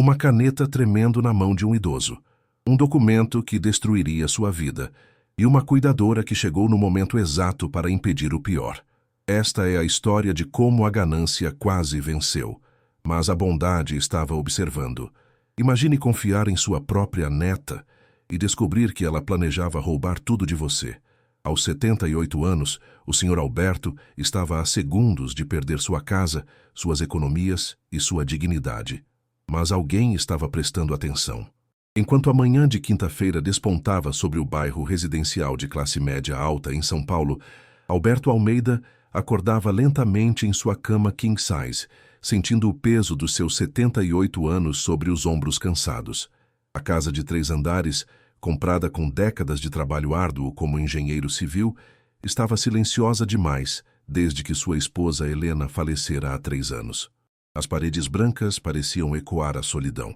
uma caneta tremendo na mão de um idoso, um documento que destruiria sua vida, e uma cuidadora que chegou no momento exato para impedir o pior. Esta é a história de como a ganância quase venceu, mas a bondade estava observando. Imagine confiar em sua própria neta e descobrir que ela planejava roubar tudo de você. Aos 78 anos, o Sr. Alberto estava a segundos de perder sua casa, suas economias e sua dignidade. Mas alguém estava prestando atenção. Enquanto a manhã de quinta-feira despontava sobre o bairro residencial de classe média alta em São Paulo, Alberto Almeida acordava lentamente em sua cama king size, sentindo o peso dos seus 78 anos sobre os ombros cansados. A casa de 3 andares, comprada com décadas de trabalho árduo como engenheiro civil, estava silenciosa demais desde que sua esposa Helena falecera há 3 anos. As paredes brancas pareciam ecoar a solidão,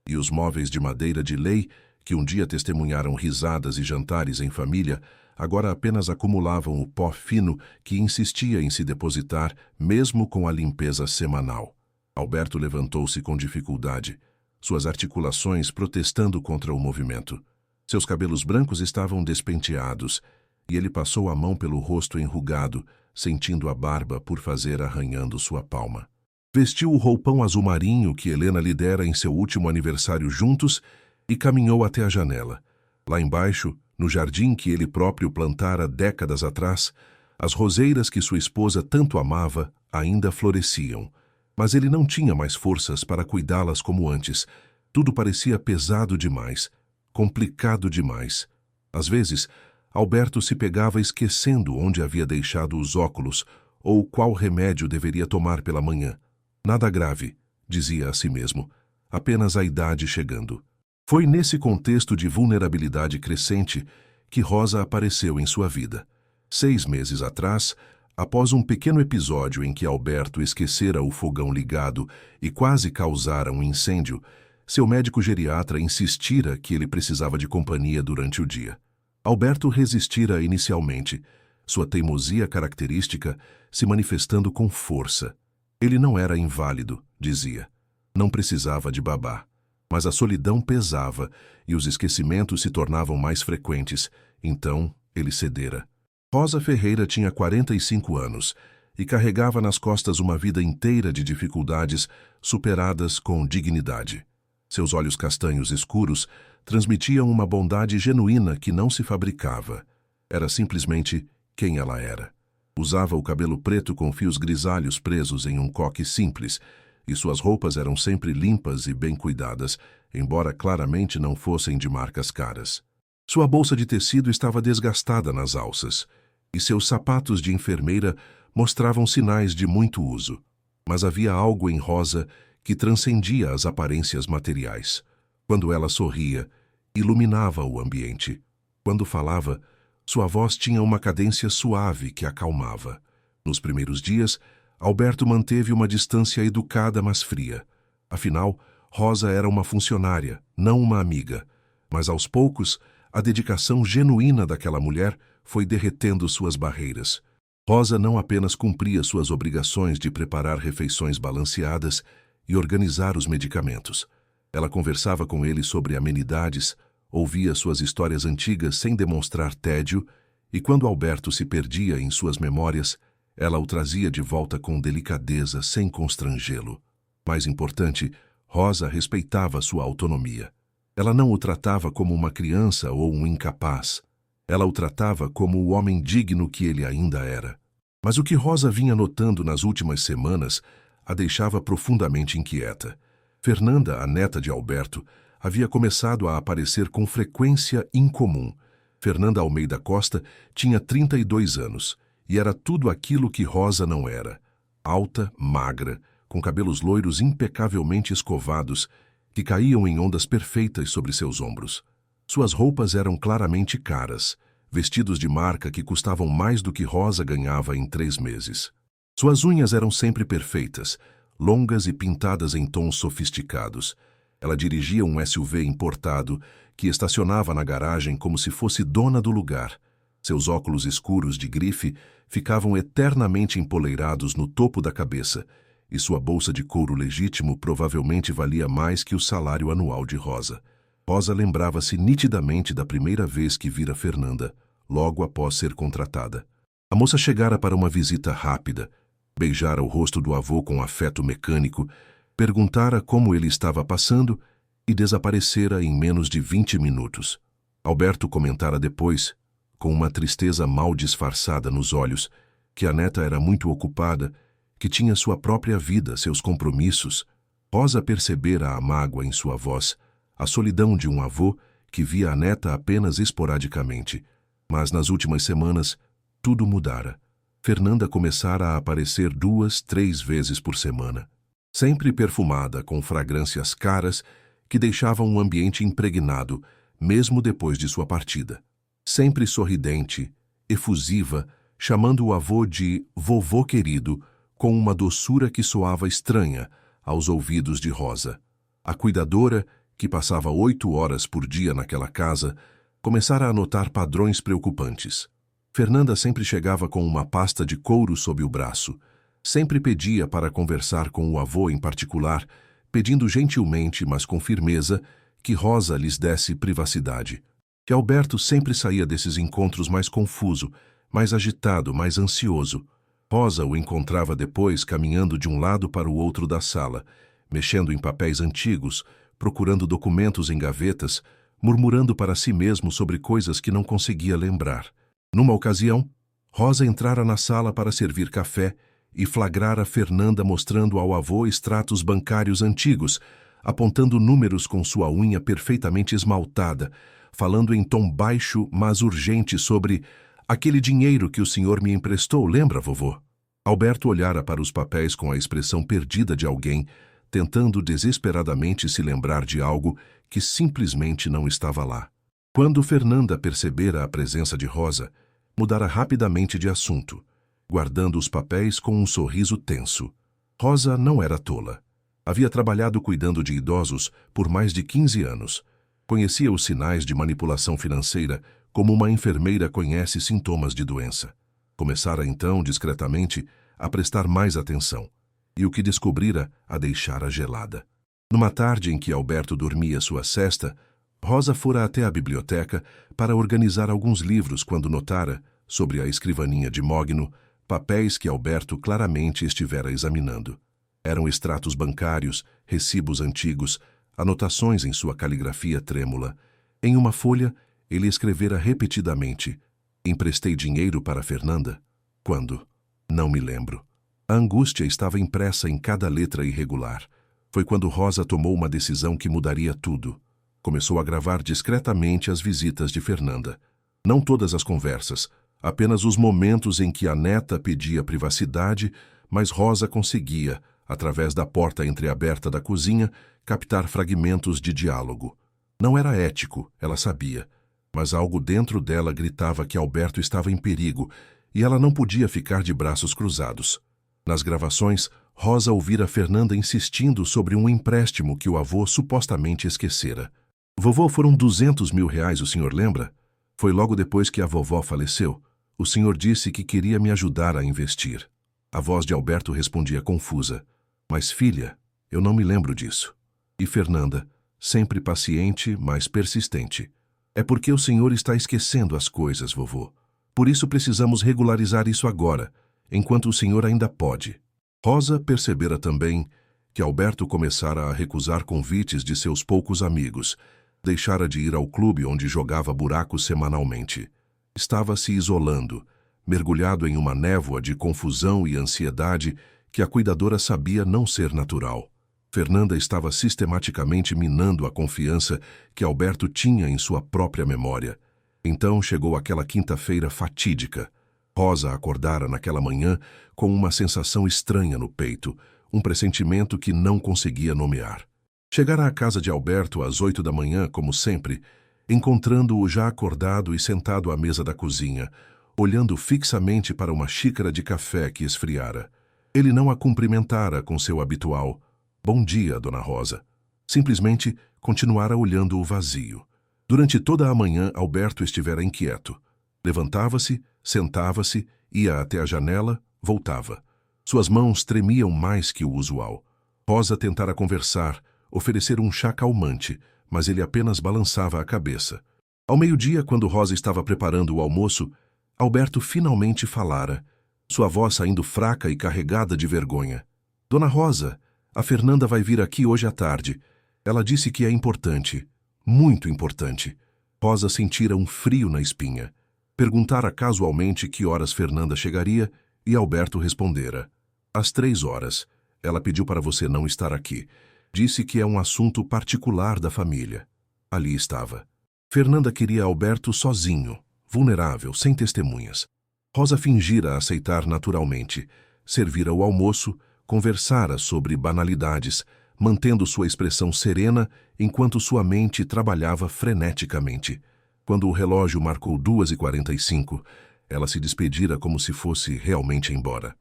e os móveis de madeira de lei, que um dia testemunharam risadas e jantares em família, agora apenas acumulavam o pó fino que insistia em se depositar, mesmo com a limpeza semanal. Alberto levantou-se com dificuldade, suas articulações protestando contra o movimento. Seus cabelos brancos estavam despenteados, e ele passou a mão pelo rosto enrugado, sentindo a barba por fazer arranhando sua palma. Vestiu o roupão azul marinho que Helena lhe dera em seu último aniversário juntos e caminhou até a janela. Lá embaixo, no jardim que ele próprio plantara décadas atrás, as roseiras que sua esposa tanto amava ainda floresciam. Mas ele não tinha mais forças para cuidá-las como antes. Tudo parecia pesado demais, complicado demais. Às vezes, Alberto se pegava esquecendo onde havia deixado os óculos ou qual remédio deveria tomar pela manhã. Nada grave, dizia a si mesmo, apenas a idade chegando. Foi nesse contexto de vulnerabilidade crescente que Rosa apareceu em sua vida. 6 meses atrás, após um pequeno episódio em que Alberto esquecera o fogão ligado e quase causara um incêndio, seu médico geriatra insistira que ele precisava de companhia durante o dia. Alberto resistira inicialmente, sua teimosia característica se manifestando com força. Ele não era inválido, dizia. Não precisava de babá. Mas a solidão pesava e os esquecimentos se tornavam mais frequentes. Então, ele cedera. Rosa Ferreira tinha 45 anos e carregava nas costas uma vida inteira de dificuldades superadas com dignidade. Seus olhos castanhos escuros transmitiam uma bondade genuína que não se fabricava. Era simplesmente quem ela era. Usava o cabelo preto com fios grisalhos presos em um coque simples, e suas roupas eram sempre limpas e bem cuidadas, embora claramente não fossem de marcas caras. Sua bolsa de tecido estava desgastada nas alças, e seus sapatos de enfermeira mostravam sinais de muito uso. Mas havia algo em Rosa que transcendia as aparências materiais. Quando ela sorria, iluminava o ambiente. Quando falava, sua voz tinha uma cadência suave que acalmava. Nos primeiros dias, Alberto manteve uma distância educada, mas fria. Afinal, Rosa era uma funcionária, não uma amiga. Mas aos poucos, a dedicação genuína daquela mulher foi derretendo suas barreiras. Rosa não apenas cumpria suas obrigações de preparar refeições balanceadas e organizar os medicamentos. Ela conversava com ele sobre amenidades, ouvia suas histórias antigas sem demonstrar tédio, e quando Alberto se perdia em suas memórias, ela o trazia de volta com delicadeza, sem constrangê-lo. Mais importante, Rosa respeitava sua autonomia. Ela não o tratava como uma criança ou um incapaz. Ela o tratava como o homem digno que ele ainda era. Mas o que Rosa vinha notando nas últimas semanas a deixava profundamente inquieta. Fernanda, a neta de Alberto, havia começado a aparecer com frequência incomum. Fernanda Almeida Costa tinha 32 anos e era tudo aquilo que Rosa não era. Alta, magra, com cabelos loiros impecavelmente escovados, que caíam em ondas perfeitas sobre seus ombros. Suas roupas eram claramente caras, vestidos de marca que custavam mais do que Rosa ganhava em 3 meses. Suas unhas eram sempre perfeitas, longas e pintadas em tons sofisticados. Ela dirigia um SUV importado que estacionava na garagem como se fosse dona do lugar. Seus óculos escuros de grife ficavam eternamente empoleirados no topo da cabeça, e sua bolsa de couro legítimo provavelmente valia mais que o salário anual de Rosa. Rosa lembrava-se nitidamente da primeira vez que vira Fernanda, logo após ser contratada. A moça chegara para uma visita rápida, beijara o rosto do avô com afeto mecânico, perguntara como ele estava passando e desaparecera em menos de 20 minutos. Alberto comentara depois, com uma tristeza mal disfarçada nos olhos, que a neta era muito ocupada, que tinha sua própria vida, seus compromissos. Rosa percebera a mágoa em sua voz, a solidão de um avô que via a neta apenas esporadicamente. Mas nas últimas semanas, tudo mudara. Fernanda começara a aparecer 2, 3 vezes por semana, sempre perfumada com fragrâncias caras que deixavam um ambiente impregnado, mesmo depois de sua partida. Sempre sorridente, efusiva, chamando o avô de vovô querido, com uma doçura que soava estranha aos ouvidos de Rosa. A cuidadora, que passava 8 horas por dia naquela casa, começara a notar padrões preocupantes. Fernanda sempre chegava com uma pasta de couro sob o braço. Sempre pedia para conversar com o avô em particular, pedindo gentilmente, mas com firmeza, que Rosa lhes desse privacidade. Que Alberto sempre saía desses encontros mais confuso, mais agitado, mais ansioso. Rosa o encontrava depois caminhando de um lado para o outro da sala, mexendo em papéis antigos, procurando documentos em gavetas, murmurando para si mesmo sobre coisas que não conseguia lembrar. Numa ocasião, Rosa entrara na sala para servir café e flagrara Fernanda mostrando ao avô extratos bancários antigos, apontando números com sua unha perfeitamente esmaltada, falando em tom baixo, mas urgente sobre aquele dinheiro que o senhor me emprestou, lembra, vovô? Alberto olhara para os papéis com a expressão perdida de alguém, tentando desesperadamente se lembrar de algo que simplesmente não estava lá. Quando Fernanda percebera a presença de Rosa, mudara rapidamente de assunto, guardando os papéis com um sorriso tenso. Rosa não era tola. Havia trabalhado cuidando de idosos por mais de 15 anos. Conhecia os sinais de manipulação financeira como uma enfermeira conhece sintomas de doença. Começara então, discretamente, a prestar mais atenção, e o que descobrira a deixara gelada. Numa tarde em que Alberto dormia sua sesta, Rosa fora até a biblioteca para organizar alguns livros quando notara, sobre a escrivaninha de mogno, papéis que Alberto claramente estivera examinando. Eram extratos bancários, recibos antigos, anotações em sua caligrafia trêmula. Em uma folha, ele escrevera repetidamente: "Emprestei dinheiro para Fernanda? Quando? Não me lembro." A angústia estava impressa em cada letra irregular. Foi quando Rosa tomou uma decisão que mudaria tudo. Começou a gravar discretamente as visitas de Fernanda. Não todas as conversas, apenas os momentos em que a neta pedia privacidade, mas Rosa conseguia, através da porta entreaberta da cozinha, captar fragmentos de diálogo. Não era ético, ela sabia, mas algo dentro dela gritava que Alberto estava em perigo e ela não podia ficar de braços cruzados. Nas gravações, Rosa ouvira Fernanda insistindo sobre um empréstimo que o avô supostamente esquecera. "Vovô, foram 200 mil reais, o senhor lembra? Foi logo depois que a vovó faleceu. O senhor disse que queria me ajudar a investir." A voz de Alberto respondia confusa: "Mas, filha, eu não me lembro disso." E Fernanda, sempre paciente, mas persistente: "É porque o senhor está esquecendo as coisas, vovô. Por isso precisamos regularizar isso agora, enquanto o senhor ainda pode." Rosa percebera também que Alberto começara a recusar convites de seus poucos amigos, deixara de ir ao clube onde jogava buracos semanalmente. Estava se isolando, mergulhado em uma névoa de confusão e ansiedade que a cuidadora sabia não ser natural. Fernanda estava sistematicamente minando a confiança que Alberto tinha em sua própria memória. Então chegou aquela quinta-feira fatídica. Rosa acordara naquela manhã com uma sensação estranha no peito, um pressentimento que não conseguia nomear. Chegara à casa de Alberto às 8 da manhã, como sempre, encontrando-o já acordado e sentado à mesa da cozinha, olhando fixamente para uma xícara de café que esfriara. Ele não a cumprimentara com seu habitual "Bom dia, Dona Rosa." Simplesmente continuara olhando o vazio. Durante toda a manhã, Alberto estivera inquieto. Levantava-se, sentava-se, ia até a janela, voltava. Suas mãos tremiam mais que o usual. Rosa tentara conversar, oferecer um chá calmante, mas ele apenas balançava a cabeça. Ao meio-dia, quando Rosa estava preparando o almoço, Alberto finalmente falara, sua voz saindo fraca e carregada de vergonha. Dona Rosa, a Fernanda vai vir aqui hoje à tarde. Ela disse que é importante, muito importante. Rosa sentira um frio na espinha. Perguntara casualmente que horas Fernanda chegaria e Alberto respondera. Às 3 horas. Ela pediu para você não estar aqui. Disse que é um assunto particular da família. Ali estava. Fernanda queria Alberto sozinho, vulnerável, sem testemunhas. Rosa fingira aceitar naturalmente. Servira o almoço, conversara sobre banalidades, mantendo sua expressão serena enquanto sua mente trabalhava freneticamente. Quando o relógio marcou 2h45, ela se despedira como se fosse realmente embora.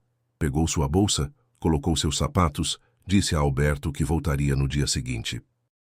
Pegou sua bolsa, colocou seus sapatos, disse a Alberto que voltaria no dia seguinte.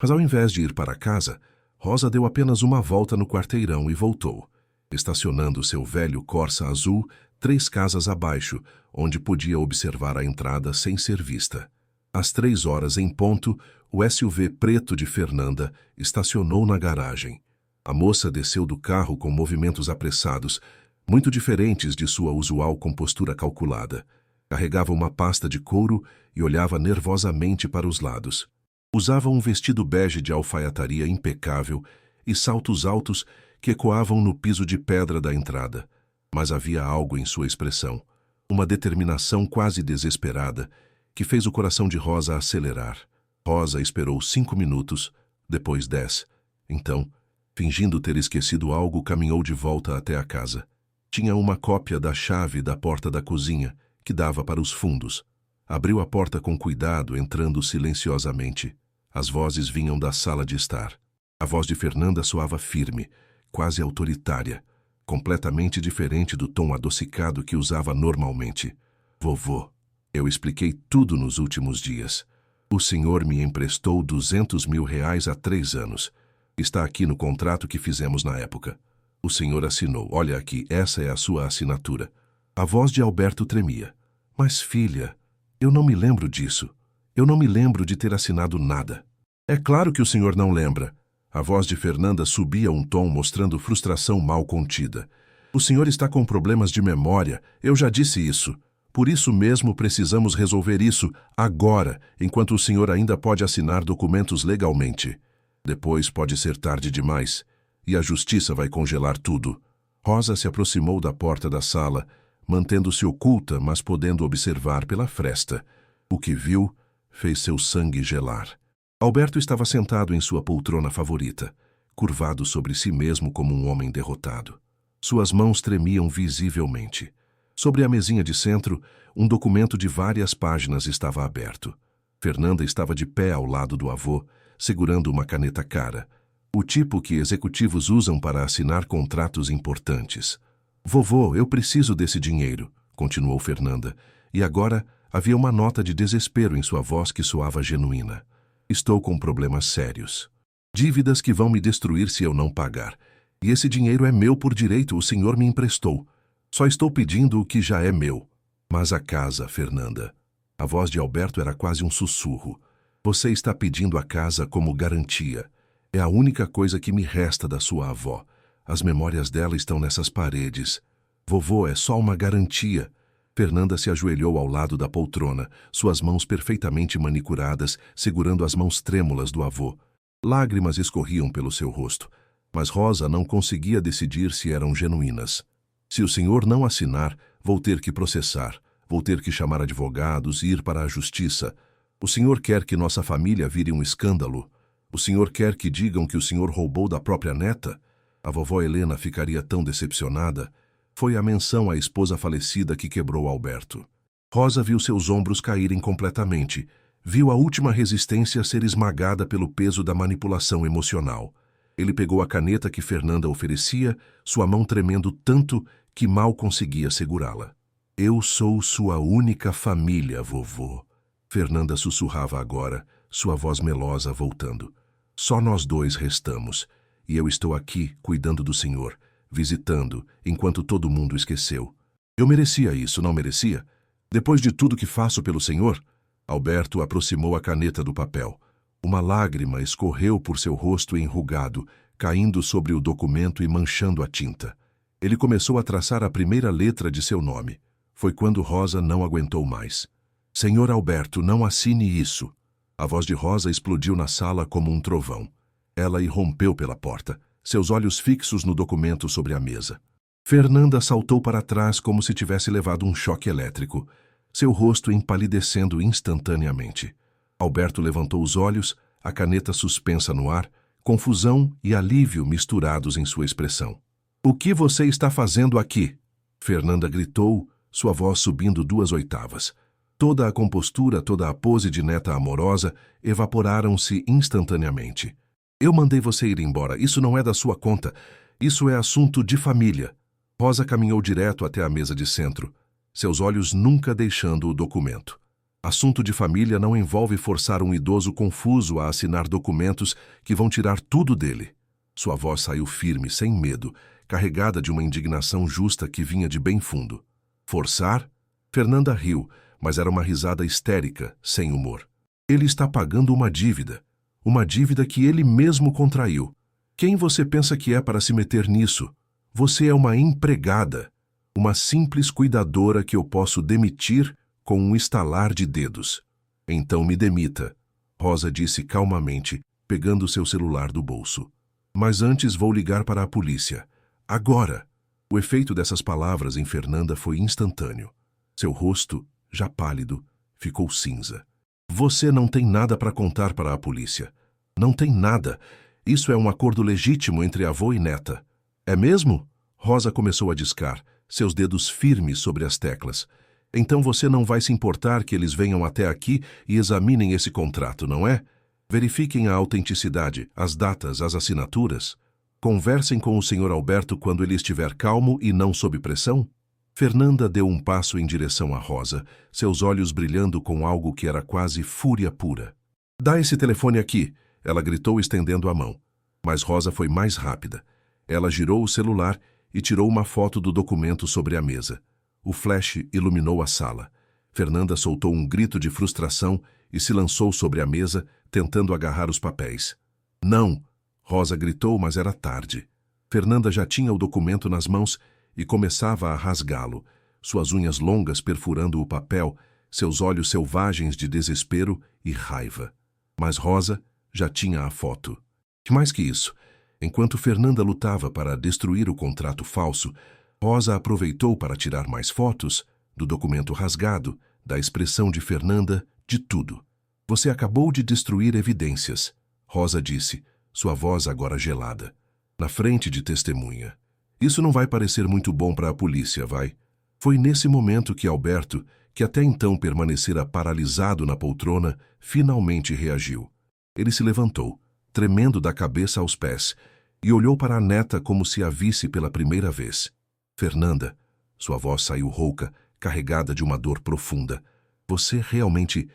Mas ao invés de ir para casa, Rosa deu apenas uma volta no quarteirão e voltou, estacionando seu velho Corsa azul 3 casas abaixo, onde podia observar a entrada sem ser vista. Às 3 horas em ponto, o SUV preto de Fernanda estacionou na garagem. A moça desceu do carro com movimentos apressados, muito diferentes de sua usual compostura calculada. Carregava uma pasta de couro e olhava nervosamente para os lados. Usava um vestido bege de alfaiataria impecável e saltos altos que ecoavam no piso de pedra da entrada. Mas havia algo em sua expressão, uma determinação quase desesperada, que fez o coração de Rosa acelerar. Rosa esperou 5 minutos, depois 10. Então, fingindo ter esquecido algo, caminhou de volta até a casa. Tinha uma cópia da chave da porta da cozinha, que dava para os fundos. Abriu a porta com cuidado, entrando silenciosamente. As vozes vinham da sala de estar. A voz de Fernanda soava firme, quase autoritária, completamente diferente do tom adocicado que usava normalmente. Vovô, eu expliquei tudo nos últimos dias. O senhor me emprestou 200 mil reais há 3 anos. Está aqui no contrato que fizemos na época. O senhor assinou. Olha aqui, essa é a sua assinatura. A voz de Alberto tremia. Mas, filha, eu não me lembro disso. Eu não me lembro de ter assinado nada. É claro que o senhor não lembra. A voz de Fernanda subia um tom mostrando frustração mal contida. O senhor está com problemas de memória, eu já disse isso. Por isso mesmo precisamos resolver isso agora, enquanto o senhor ainda pode assinar documentos legalmente. Depois pode ser tarde demais, e a justiça vai congelar tudo. Rosa se aproximou da porta da sala, mantendo-se oculta, mas podendo observar pela fresta. O que viu fez seu sangue gelar. Alberto estava sentado em sua poltrona favorita, curvado sobre si mesmo como um homem derrotado. Suas mãos tremiam visivelmente. Sobre a mesinha de centro, um documento de várias páginas estava aberto. Fernanda estava de pé ao lado do avô, segurando uma caneta cara, o tipo que executivos usam para assinar contratos importantes. Vovô, eu preciso desse dinheiro, continuou Fernanda, e agora havia uma nota de desespero em sua voz que soava genuína. Estou com problemas sérios. Dívidas que vão me destruir se eu não pagar. E esse dinheiro é meu por direito, o senhor me emprestou. Só estou pedindo o que já é meu. Mas a casa, Fernanda. A voz de Alberto era quase um sussurro. Você está pedindo a casa como garantia. É a única coisa que me resta da sua avó. As memórias dela estão nessas paredes. Vovô, é só uma garantia. Fernanda se ajoelhou ao lado da poltrona, suas mãos perfeitamente manicuradas, segurando as mãos trêmulas do avô. Lágrimas escorriam pelo seu rosto, mas Rosa não conseguia decidir se eram genuínas. Se o senhor não assinar, vou ter que processar, vou ter que chamar advogados e ir para a justiça. O senhor quer que nossa família vire um escândalo? O senhor quer que digam que o senhor roubou da própria neta? A vovó Helena ficaria tão decepcionada. Foi a menção à esposa falecida que quebrou Alberto. Rosa viu seus ombros caírem completamente. Viu a última resistência ser esmagada pelo peso da manipulação emocional. Ele pegou a caneta que Fernanda oferecia, sua mão tremendo tanto que mal conseguia segurá-la. Eu sou sua única família, vovô. Fernanda sussurrava agora, sua voz melosa voltando. Só nós dois restamos, e eu estou aqui cuidando do senhor, visitando, enquanto todo mundo esqueceu. Eu merecia isso, não merecia? Depois de tudo que faço pelo senhor? Alberto aproximou a caneta do papel. Uma lágrima escorreu por seu rosto enrugado, caindo sobre o documento e manchando a tinta. Ele começou a traçar a primeira letra de seu nome. Foi quando Rosa não aguentou mais. Senhor Alberto, não assine isso. A voz de Rosa explodiu na sala como um trovão. Ela irrompeu pela porta, seus olhos fixos no documento sobre a mesa. Fernanda saltou para trás como se tivesse levado um choque elétrico, seu rosto empalidecendo instantaneamente. Alberto levantou os olhos, a caneta suspensa no ar, confusão e alívio misturados em sua expressão. O que você está fazendo aqui? Fernanda gritou, sua voz subindo 2 oitavas. Toda a compostura, toda a pose de neta amorosa evaporaram-se instantaneamente. Eu mandei você ir embora, isso não é da sua conta. Isso é assunto de família. Rosa caminhou direto até a mesa de centro, seus olhos nunca deixando o documento. Assunto de família não envolve forçar um idoso confuso a assinar documentos que vão tirar tudo dele. Sua voz saiu firme, sem medo, carregada de uma indignação justa que vinha de bem fundo. Forçar? Fernanda riu, mas era uma risada histérica, sem humor. Ele está pagando uma dívida que ele mesmo contraiu. Quem você pensa que é para se meter nisso? Você é uma empregada, uma simples cuidadora que eu posso demitir com um estalar de dedos. Então me demita, Rosa disse calmamente, pegando seu celular do bolso. Mas antes vou ligar para a polícia. Agora! O efeito dessas palavras em Fernanda foi instantâneo. Seu rosto, já pálido, ficou cinza. Você não tem nada para contar para a polícia. Não tem nada. Isso é um acordo legítimo entre avô e neta. É mesmo? Rosa começou a discar, seus dedos firmes sobre as teclas. Então você não vai se importar que eles venham até aqui e examinem esse contrato, não é? Verifiquem a autenticidade, as datas, as assinaturas. Conversem com o Sr. Alberto quando ele estiver calmo e não sob pressão? Fernanda deu um passo em direção a Rosa, seus olhos brilhando com algo que era quase fúria pura. Dá esse telefone aqui, ela gritou estendendo a mão. Mas Rosa foi mais rápida. Ela girou o celular e tirou uma foto do documento sobre a mesa. O flash iluminou a sala. Fernanda soltou um grito de frustração e se lançou sobre a mesa, tentando agarrar os papéis. Não! Rosa gritou, mas era tarde. Fernanda já tinha o documento nas mãos e começava a rasgá-lo, suas unhas longas perfurando o papel, seus olhos selvagens de desespero e raiva. Mas Rosa já tinha a foto. E mais que isso, enquanto Fernanda lutava para destruir o contrato falso, Rosa aproveitou para tirar mais fotos do documento rasgado, da expressão de Fernanda, de tudo. Você acabou de destruir evidências, Rosa disse, sua voz agora gelada, na frente de testemunha. Isso não vai parecer muito bom para a polícia, vai? Foi nesse momento que Alberto, que até então permanecera paralisado na poltrona, finalmente reagiu. Ele se levantou, tremendo da cabeça aos pés, e olhou para a neta como se a visse pela primeira vez. Fernanda, sua voz saiu rouca, carregada de uma dor profunda. Você realmente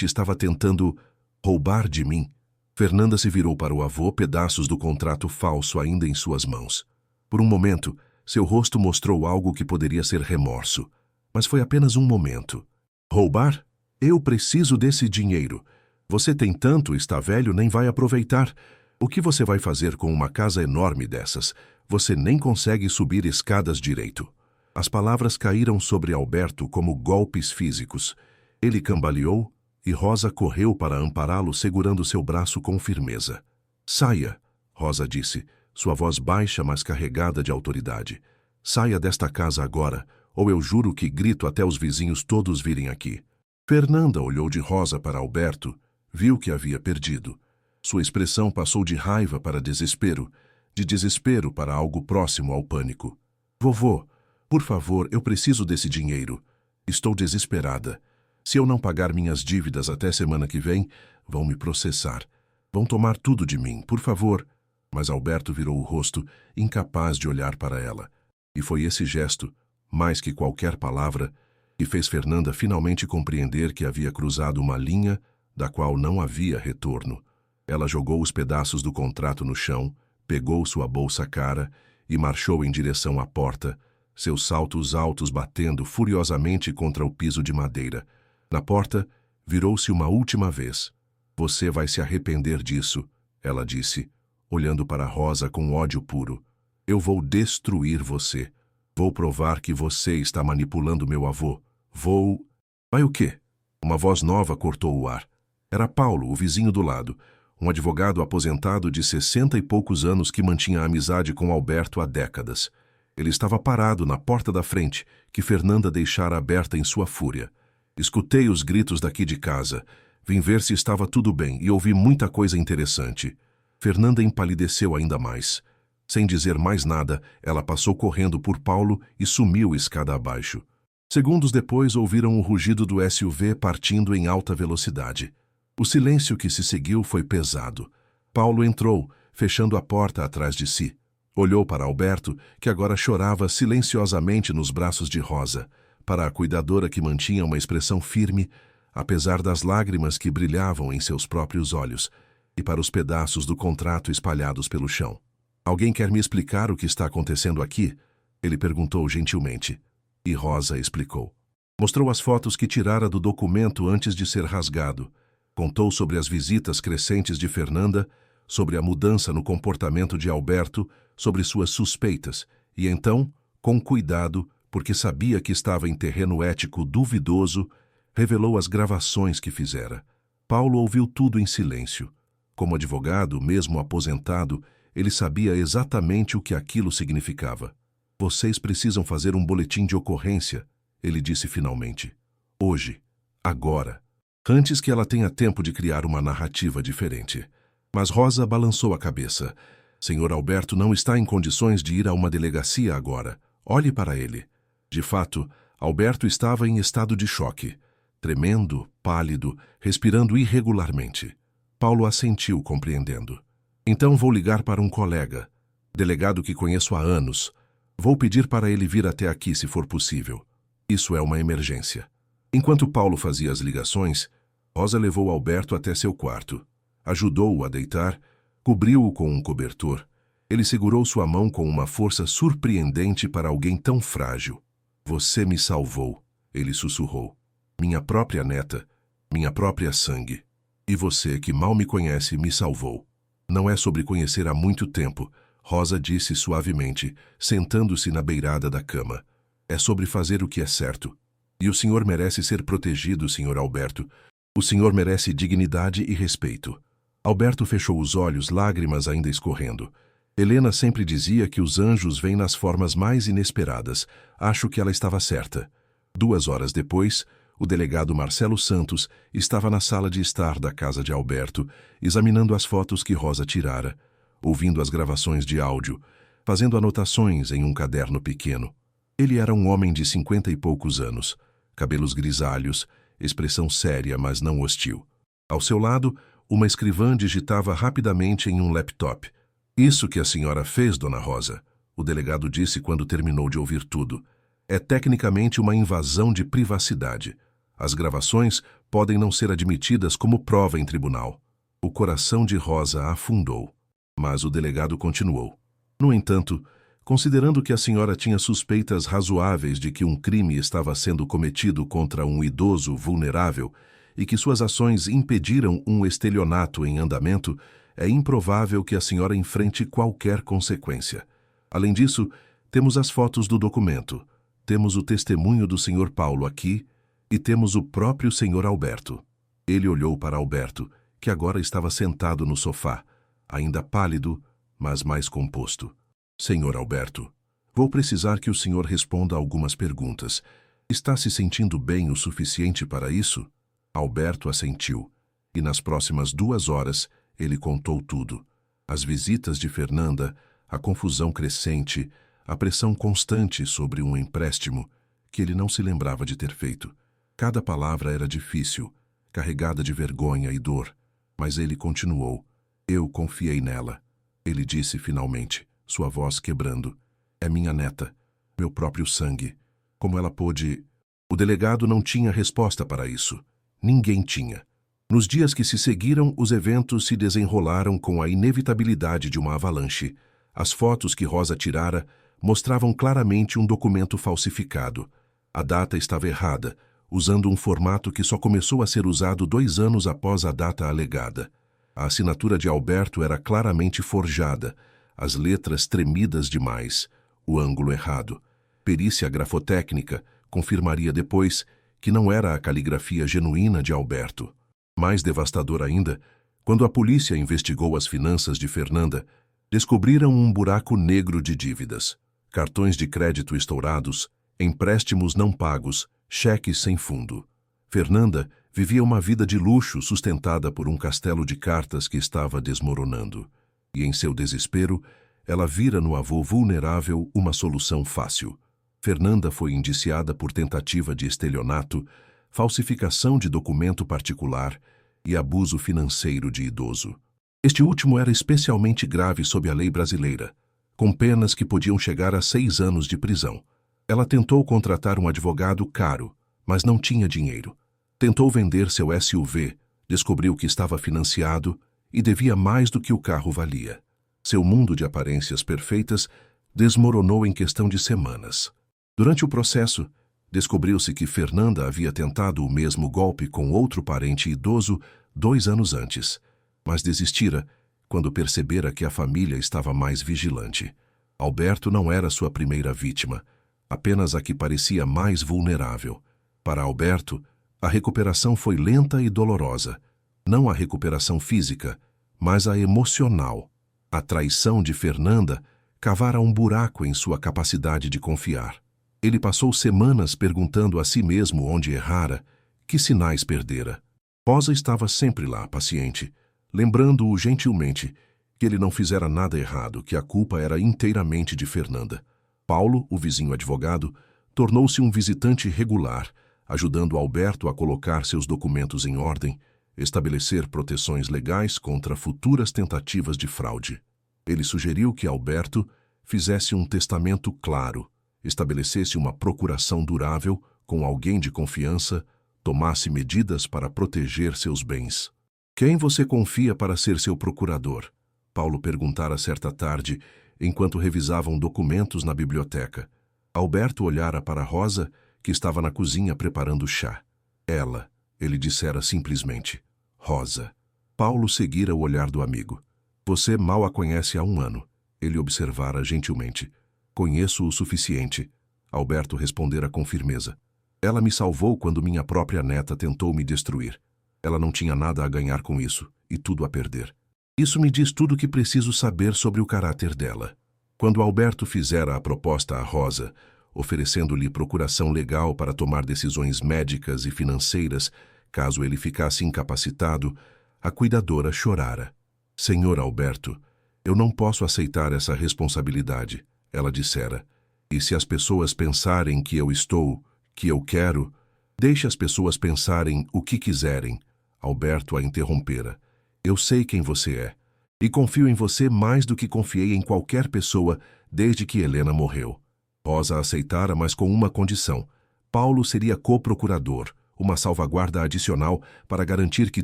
estava tentando roubar de mim? Fernanda se virou para o avô, pedaços do contrato falso ainda em suas mãos. Por um momento, seu rosto mostrou algo que poderia ser remorso. Mas foi apenas um momento. Roubar? Eu preciso desse dinheiro. Você tem tanto, está velho, nem vai aproveitar. O que você vai fazer com uma casa enorme dessas? Você nem consegue subir escadas direito. As palavras caíram sobre Alberto como golpes físicos. Ele cambaleou e Rosa correu para ampará-lo segurando seu braço com firmeza. Saia, Rosa disse, sua voz baixa mas carregada de autoridade. Saia desta casa agora, ou eu juro que grito até os vizinhos todos virem aqui. Fernanda olhou de Rosa para Alberto, viu que havia perdido. Sua expressão passou de raiva para desespero, de desespero para algo próximo ao pânico. Vovô, por favor, eu preciso desse dinheiro. Estou desesperada. Se eu não pagar minhas dívidas até semana que vem, vão me processar. Vão tomar tudo de mim, por favor. Mas Alberto virou o rosto, incapaz de olhar para ela. E foi esse gesto, mais que qualquer palavra, que fez Fernanda finalmente compreender que havia cruzado uma linha da qual não havia retorno. Ela jogou os pedaços do contrato no chão, pegou sua bolsa cara e marchou em direção à porta, seus saltos altos batendo furiosamente contra o piso de madeira. Na porta, virou-se uma última vez. Você vai se arrepender disso, ela disse, olhando para Rosa com ódio puro. Eu vou destruir você. Vou provar que você está manipulando meu avô. Vou... Vai o quê? Uma voz nova cortou o ar. Era Paulo, o vizinho do lado, um advogado aposentado de 60 e poucos anos que mantinha amizade com Alberto há décadas. Ele estava parado na porta da frente, que Fernanda deixara aberta em sua fúria. Escutei os gritos daqui de casa. Vim ver se estava tudo bem e ouvi muita coisa interessante. Fernanda empalideceu ainda mais. Sem dizer mais nada, ela passou correndo por Paulo e sumiu escada abaixo. Segundos depois, ouviram o rugido do SUV partindo em alta velocidade. O silêncio que se seguiu foi pesado. Paulo entrou, fechando a porta atrás de si. Olhou para Alberto, que agora chorava silenciosamente nos braços de Rosa, para a cuidadora que mantinha uma expressão firme, apesar das lágrimas que brilhavam em seus próprios olhos, e para os pedaços do contrato espalhados pelo chão. Alguém quer me explicar o que está acontecendo aqui? Ele perguntou gentilmente. E Rosa explicou. Mostrou as fotos que tirara do documento antes de ser rasgado. Contou sobre as visitas crescentes de Fernanda, sobre a mudança no comportamento de Alberto, sobre suas suspeitas, e então, com cuidado, porque sabia que estava em terreno ético duvidoso, revelou as gravações que fizera. Paulo ouviu tudo em silêncio. Como advogado, mesmo aposentado, ele sabia exatamente o que aquilo significava. Vocês precisam fazer um boletim de ocorrência, ele disse finalmente. Hoje, agora, antes que ela tenha tempo de criar uma narrativa diferente. Mas Rosa balançou a cabeça. Senhor Alberto não está em condições de ir a uma delegacia agora. Olhe para ele. De fato, Alberto estava em estado de choque. Tremendo, pálido, respirando irregularmente. Paulo assentiu, compreendendo. Então vou ligar para um colega, delegado que conheço há anos. Vou pedir para ele vir até aqui se for possível. Isso é uma emergência. Enquanto Paulo fazia as ligações, Rosa levou Alberto até seu quarto. Ajudou-o a deitar, cobriu-o com um cobertor. Ele segurou sua mão com uma força surpreendente para alguém tão frágil. Você me salvou, ele sussurrou. Minha própria neta, minha própria sangue. E você, que mal me conhece, me salvou. Não é sobre conhecer há muito tempo, Rosa disse suavemente, sentando-se na beirada da cama. É sobre fazer o que é certo. E o senhor merece ser protegido, senhor Alberto. O senhor merece dignidade e respeito. Alberto fechou os olhos, lágrimas ainda escorrendo. Helena sempre dizia que os anjos vêm nas formas mais inesperadas. Acho que ela estava certa. 2 horas depois, o delegado Marcelo Santos estava na sala de estar da casa de Alberto, examinando as fotos que Rosa tirara, ouvindo as gravações de áudio, fazendo anotações em um caderno pequeno. Ele era um homem de 50 e poucos anos, cabelos grisalhos, expressão séria, mas não hostil. Ao seu lado, uma escrivã digitava rapidamente em um laptop. Isso que a senhora fez, dona Rosa, o delegado disse quando terminou de ouvir tudo. É tecnicamente uma invasão de privacidade. As gravações podem não ser admitidas como prova em tribunal. O coração de Rosa afundou. Mas o delegado continuou. No entanto, considerando que a senhora tinha suspeitas razoáveis de que um crime estava sendo cometido contra um idoso vulnerável e que suas ações impediram um estelionato em andamento, é improvável que a senhora enfrente qualquer consequência. Além disso, temos as fotos do documento, temos o testemunho do senhor Paulo aqui e temos o próprio senhor Alberto. Ele olhou para Alberto, que agora estava sentado no sofá, ainda pálido, mas mais composto. Senhor Alberto, vou precisar que o senhor responda algumas perguntas. Está se sentindo bem o suficiente para isso? Alberto assentiu, e nas próximas 2 horas ele contou tudo. As visitas de Fernanda, a confusão crescente, a pressão constante sobre um empréstimo que ele não se lembrava de ter feito. Cada palavra era difícil, carregada de vergonha e dor, mas ele continuou. Eu confiei nela. Ele disse finalmente, sua voz quebrando. É minha neta, meu próprio sangue. Como ela pôde... O delegado não tinha resposta para isso. Ninguém tinha. Nos dias que se seguiram, os eventos se desenrolaram com a inevitabilidade de uma avalanche. As fotos que Rosa tirara, mostravam claramente um documento falsificado. A data estava errada, usando um formato que só começou a ser usado 2 anos após a data alegada. A assinatura de Alberto era claramente forjada, as letras tremidas demais, o ângulo errado. Perícia grafotécnica confirmaria depois que não era a caligrafia genuína de Alberto. Mais devastador ainda, quando a polícia investigou as finanças de Fernanda, descobriram um buraco negro de dívidas, cartões de crédito estourados, empréstimos não pagos, cheques sem fundo. Fernanda vivia uma vida de luxo sustentada por um castelo de cartas que estava desmoronando. E em seu desespero, ela vira no avô vulnerável uma solução fácil. Fernanda foi indiciada por tentativa de estelionato, falsificação de documento particular e abuso financeiro de idoso. Este último era especialmente grave sob a lei brasileira, com penas que podiam chegar a 6 anos de prisão. Ela tentou contratar um advogado caro, mas não tinha dinheiro. Tentou vender seu SUV, descobriu que estava financiado e devia mais do que o carro valia. Seu mundo de aparências perfeitas desmoronou em questão de semanas. Durante o processo, descobriu-se que Fernanda havia tentado o mesmo golpe com outro parente idoso 2 anos antes, mas desistira quando percebera que a família estava mais vigilante. Alberto não era sua primeira vítima, apenas a que parecia mais vulnerável. Para Alberto, a recuperação foi lenta e dolorosa. Não a recuperação física, mas a emocional. A traição de Fernanda cavara um buraco em sua capacidade de confiar. Ele passou semanas perguntando a si mesmo onde errara, que sinais perdera. Rosa estava sempre lá, paciente, lembrando-o gentilmente que ele não fizera nada errado, que a culpa era inteiramente de Fernanda. Paulo, o vizinho advogado, tornou-se um visitante regular, ajudando Alberto a colocar seus documentos em ordem, estabelecer proteções legais contra futuras tentativas de fraude. Ele sugeriu que Alberto fizesse um testamento claro, estabelecesse uma procuração durável com alguém de confiança, tomasse medidas para proteger seus bens. Quem você confia para ser seu procurador? Paulo perguntara certa tarde, enquanto revisavam documentos na biblioteca. Alberto olhara para Rosa, que estava na cozinha preparando chá. Ela, ele dissera simplesmente. Rosa. Paulo seguira o olhar do amigo. Você mal a conhece há 1 ano, ele observara gentilmente. Conheço o suficiente, Alberto respondera com firmeza. Ela me salvou quando minha própria neta tentou me destruir. Ela não tinha nada a ganhar com isso, e tudo a perder. Isso me diz tudo o que preciso saber sobre o caráter dela. Quando Alberto fizera a proposta a Rosa, oferecendo-lhe procuração legal para tomar decisões médicas e financeiras, caso ele ficasse incapacitado, a cuidadora chorara. Senhor Alberto, eu não posso aceitar essa responsabilidade, ela dissera. E se as pessoas pensarem que eu estou, que eu quero, deixe as pessoas pensarem o que quiserem. Alberto a interrompera. Eu sei quem você é, e confio em você mais do que confiei em qualquer pessoa desde que Helena morreu. Rosa aceitara, mas com uma condição. Paulo seria co-procurador, uma salvaguarda adicional para garantir que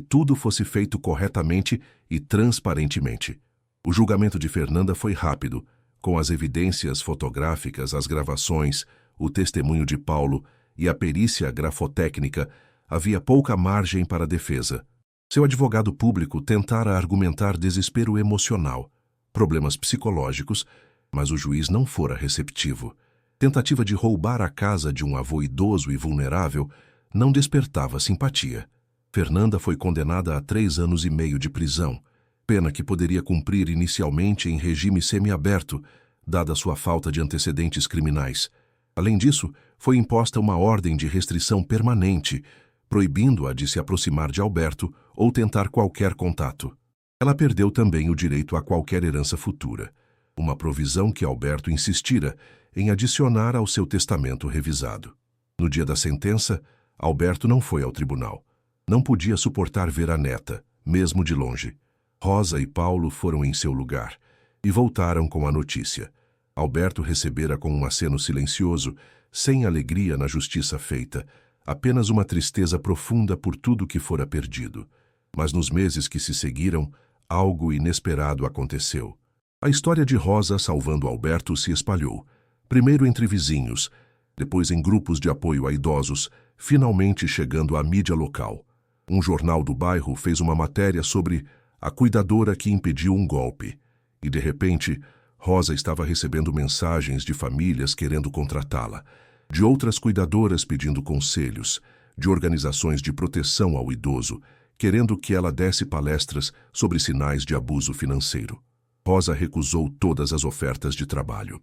tudo fosse feito corretamente e transparentemente. O julgamento de Fernanda foi rápido, com as evidências fotográficas, as gravações, o testemunho de Paulo e a perícia grafotécnica, havia pouca margem para a defesa. Seu advogado público tentara argumentar desespero emocional, problemas psicológicos, mas o juiz não fora receptivo. Tentativa de roubar a casa de um avô idoso e vulnerável não despertava simpatia. Fernanda foi condenada a 3 anos e meio de prisão, pena que poderia cumprir inicialmente em regime semiaberto, dada sua falta de antecedentes criminais. Além disso, foi imposta uma ordem de restrição permanente, proibindo-a de se aproximar de Alberto ou tentar qualquer contato. Ela perdeu também o direito a qualquer herança futura, uma provisão que Alberto insistira em adicionar ao seu testamento revisado. No dia da sentença, Alberto não foi ao tribunal. Não podia suportar ver a neta, mesmo de longe. Rosa e Paulo foram em seu lugar e voltaram com a notícia. Alberto recebera com um aceno silencioso, sem alegria na justiça feita, apenas uma tristeza profunda por tudo que fora perdido. Mas nos meses que se seguiram, algo inesperado aconteceu. A história de Rosa salvando Alberto se espalhou. Primeiro entre vizinhos, depois em grupos de apoio a idosos, finalmente chegando à mídia local. Um jornal do bairro fez uma matéria sobre a cuidadora que impediu um golpe. E, de repente, Rosa estava recebendo mensagens de famílias querendo contratá-la, de outras cuidadoras pedindo conselhos, de organizações de proteção ao idoso, querendo que ela desse palestras sobre sinais de abuso financeiro. Rosa recusou todas as ofertas de trabalho.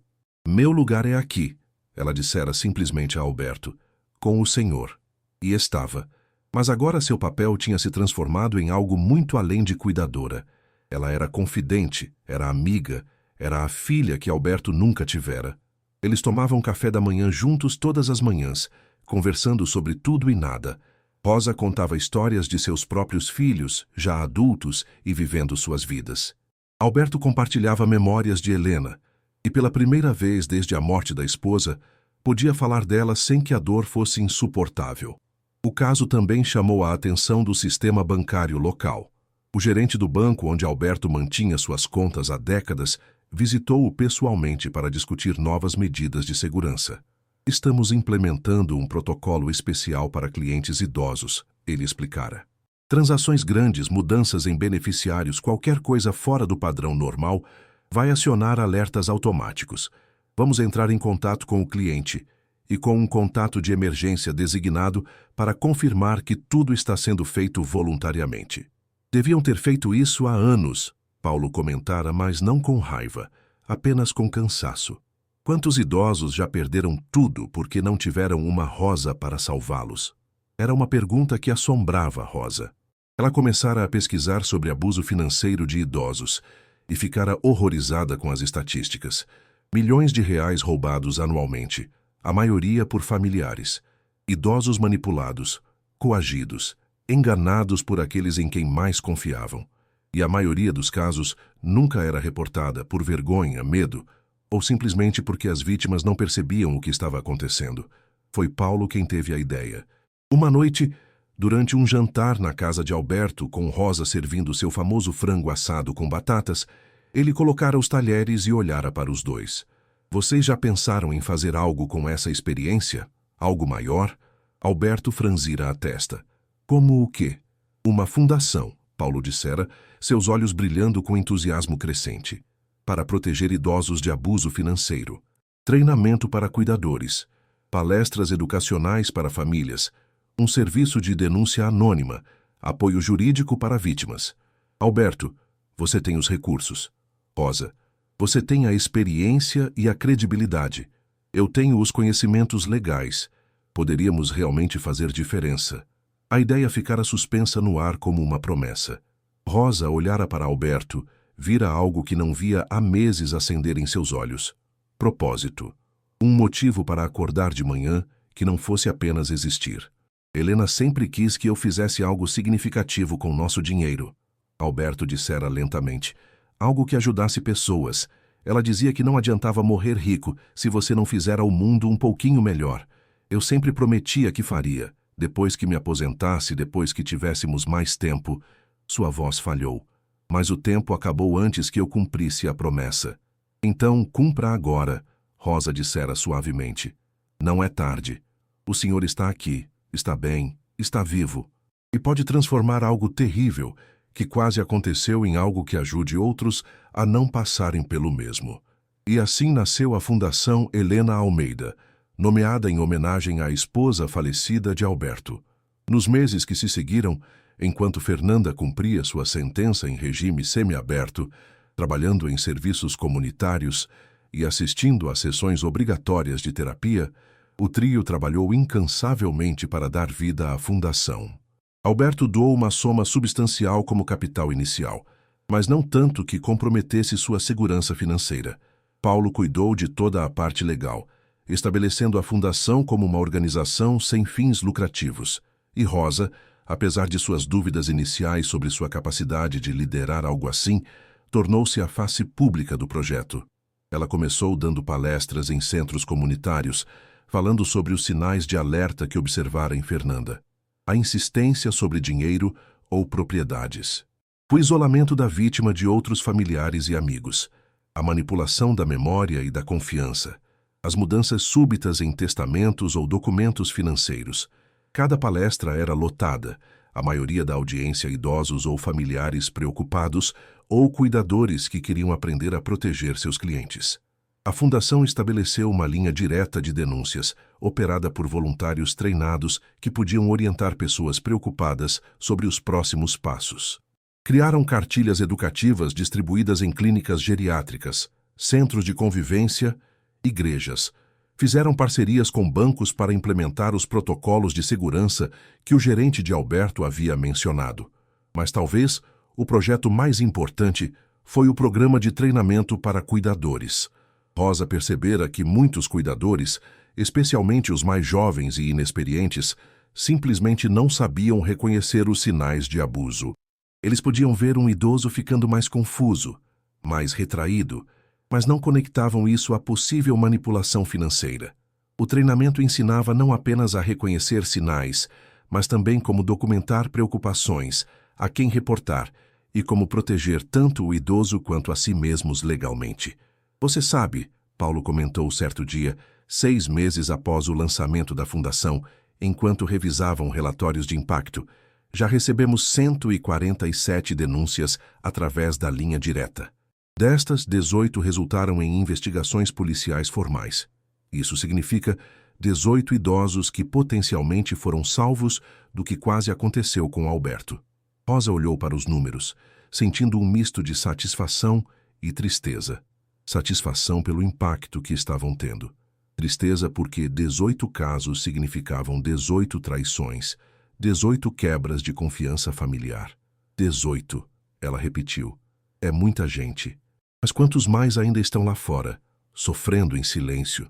"Meu lugar é aqui", ela dissera simplesmente a Alberto, "com o Senhor." E estava. Mas agora seu papel tinha se transformado em algo muito além de cuidadora. Ela era confidente, era amiga, era a filha que Alberto nunca tivera. Eles tomavam café da manhã juntos todas as manhãs, conversando sobre tudo e nada. Rosa contava histórias de seus próprios filhos, já adultos e vivendo suas vidas. Alberto compartilhava memórias de Helena, e pela primeira vez desde a morte da esposa, podia falar dela sem que a dor fosse insuportável. O caso também chamou a atenção do sistema bancário local. O gerente do banco onde Alberto mantinha suas contas há décadas visitou-o pessoalmente para discutir novas medidas de segurança. "Estamos implementando um protocolo especial para clientes idosos", ele explicara. "Transações grandes, mudanças em beneficiários, qualquer coisa fora do padrão normal, vai acionar alertas automáticos. Vamos entrar em contato com o cliente e com um contato de emergência designado para confirmar que tudo está sendo feito voluntariamente." "Deviam ter feito isso há anos", Paulo comentara, mas não com raiva, apenas com cansaço. Quantos idosos já perderam tudo porque não tiveram uma Rosa para salvá-los? Era uma pergunta que assombrava Rosa. Ela começara a pesquisar sobre abuso financeiro de idosos e ficara horrorizada com as estatísticas. Milhões de reais roubados anualmente, a maioria por familiares. Idosos manipulados, coagidos, enganados por aqueles em quem mais confiavam. E a maioria dos casos nunca era reportada por vergonha, medo, ou simplesmente porque as vítimas não percebiam o que estava acontecendo. Foi Paulo quem teve a ideia. Uma noite, durante um jantar na casa de Alberto, com Rosa servindo seu famoso frango assado com batatas, ele colocara os talheres e olhara para os dois. "Vocês já pensaram em fazer algo com essa experiência? Algo maior?" Alberto franzira a testa. "Como o quê?" "Uma fundação", Paulo dissera, seus olhos brilhando com entusiasmo crescente. "Para proteger idosos de abuso financeiro. Treinamento para cuidadores. Palestras educacionais para famílias. Um serviço de denúncia anônima. Apoio jurídico para vítimas. Alberto, você tem os recursos. Rosa, você tem a experiência e a credibilidade. Eu tenho os conhecimentos legais. Poderíamos realmente fazer diferença." A ideia ficara suspensa no ar como uma promessa. Rosa olhara para Alberto, vira algo que não via há meses acender em seus olhos. Propósito. Um motivo para acordar de manhã que não fosse apenas existir. "Helena sempre quis que eu fizesse algo significativo com nosso dinheiro", Alberto dissera lentamente. "Algo que ajudasse pessoas. Ela dizia que não adiantava morrer rico se você não fizer ao mundo um pouquinho melhor. Eu sempre prometia que faria. Depois que me aposentasse, depois que tivéssemos mais tempo." Sua voz falhou. "Mas o tempo acabou antes que eu cumprisse a promessa." "Então, cumpra agora", Rosa dissera suavemente. "Não é tarde. O senhor está aqui, está bem, está vivo. E pode transformar algo terrível, que quase aconteceu, em algo que ajude outros a não passarem pelo mesmo." E assim nasceu a Fundação Helena Almeida, nomeada em homenagem à esposa falecida de Alberto. Nos meses que se seguiram, enquanto Fernanda cumpria sua sentença em regime semiaberto, trabalhando em serviços comunitários e assistindo a sessões obrigatórias de terapia, o trio trabalhou incansavelmente para dar vida à fundação. Alberto doou uma soma substancial como capital inicial, mas não tanto que comprometesse sua segurança financeira. Paulo cuidou de toda a parte legal, estabelecendo a fundação como uma organização sem fins lucrativos. E Rosa, apesar de suas dúvidas iniciais sobre sua capacidade de liderar algo assim, tornou-se a face pública do projeto. Ela começou dando palestras em centros comunitários, falando sobre os sinais de alerta que observara em Fernanda. A insistência sobre dinheiro ou propriedades. O isolamento da vítima de outros familiares e amigos. A manipulação da memória e da confiança. as mudanças súbitas em testamentos ou documentos financeiros. Cada palestra era lotada, a maioria da audiência idosos ou familiares preocupados ou cuidadores que queriam aprender a proteger seus clientes. A fundação estabeleceu uma linha direta de denúncias, operada por voluntários treinados que podiam orientar pessoas preocupadas sobre os próximos passos. Criaram cartilhas educativas distribuídas em clínicas geriátricas, centros de convivência, igrejas. Fizeram parcerias com bancos para implementar os protocolos de segurança que o gerente de Alberto havia mencionado. Mas talvez o projeto mais importante foi o programa de treinamento para cuidadores. Rosa percebera que muitos cuidadores, especialmente os mais jovens e inexperientes, simplesmente não sabiam reconhecer os sinais de abuso. Eles podiam ver um idoso ficando mais confuso, mais retraído, mas não conectavam isso à possível manipulação financeira. O treinamento ensinava não apenas a reconhecer sinais, mas também como documentar preocupações, a quem reportar e como proteger tanto o idoso quanto a si mesmos legalmente. Você sabe, Paulo comentou certo dia, 6 meses após o lançamento da fundação, enquanto revisavam relatórios de impacto, já recebemos 147 denúncias através da linha direta. Destas, 18 resultaram em investigações policiais formais. Isso significa 18 idosos que potencialmente foram salvos do que quase aconteceu com Alberto. Rosa olhou para os números, sentindo um misto de satisfação e tristeza. Satisfação pelo impacto que estavam tendo. Tristeza porque 18 casos significavam 18 traições, 18 quebras de confiança familiar. 18, ela repetiu. É muita gente. Mas quantos mais ainda estão lá fora, sofrendo em silêncio?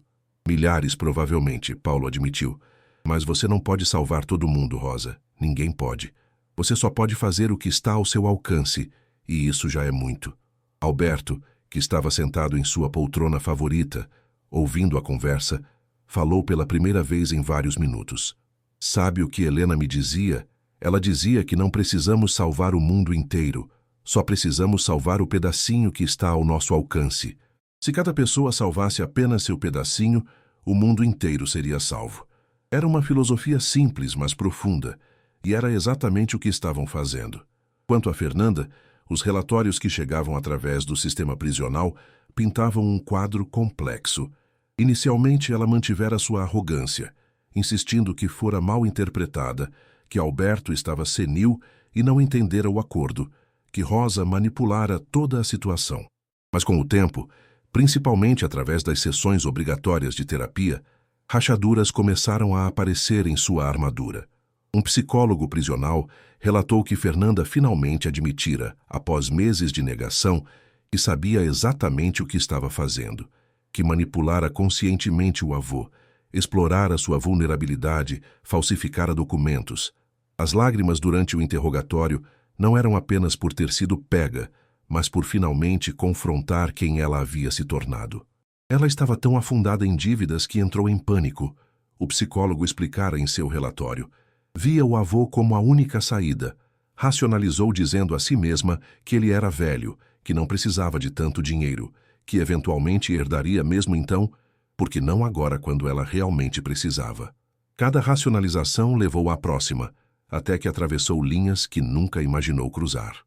Milhares, provavelmente, Paulo admitiu. Mas você não pode salvar todo mundo, Rosa. Ninguém pode. Você só pode fazer o que está ao seu alcance, e isso já é muito. Alberto, que estava sentado em sua poltrona favorita, ouvindo a conversa, falou pela primeira vez em vários minutos. Sabe o que Helena me dizia? Ela dizia que não precisamos salvar o mundo inteiro, só precisamos salvar o pedacinho que está ao nosso alcance. Se cada pessoa salvasse apenas seu pedacinho, o mundo inteiro seria salvo. Era uma filosofia simples, mas profunda, e era exatamente o que estavam fazendo. Quanto a Fernanda, os relatórios que chegavam através do sistema prisional pintavam um quadro complexo. Inicialmente, ela mantivera sua arrogância, insistindo que fora mal interpretada, que Alberto estava senil e não entendera o acordo, que Rosa manipulara toda a situação. Mas com o tempo, principalmente através das sessões obrigatórias de terapia, rachaduras começaram a aparecer em sua armadura. Um psicólogo prisional relatou que Fernanda finalmente admitira, após meses de negação, que sabia exatamente o que estava fazendo, que manipulara conscientemente o avô, explorara sua vulnerabilidade, falsificara documentos. As lágrimas durante o interrogatório não eram apenas por ter sido pega, mas por finalmente confrontar quem ela havia se tornado. Ela estava tão afundada em dívidas que entrou em pânico. O psicólogo explicara em seu relatório. Via o avô como a única saída. Racionalizou dizendo a si mesma que ele era velho, que não precisava de tanto dinheiro, que eventualmente herdaria mesmo então, porque não agora quando ela realmente precisava. Cada racionalização levou à próxima, até que atravessou linhas que nunca imaginou cruzar.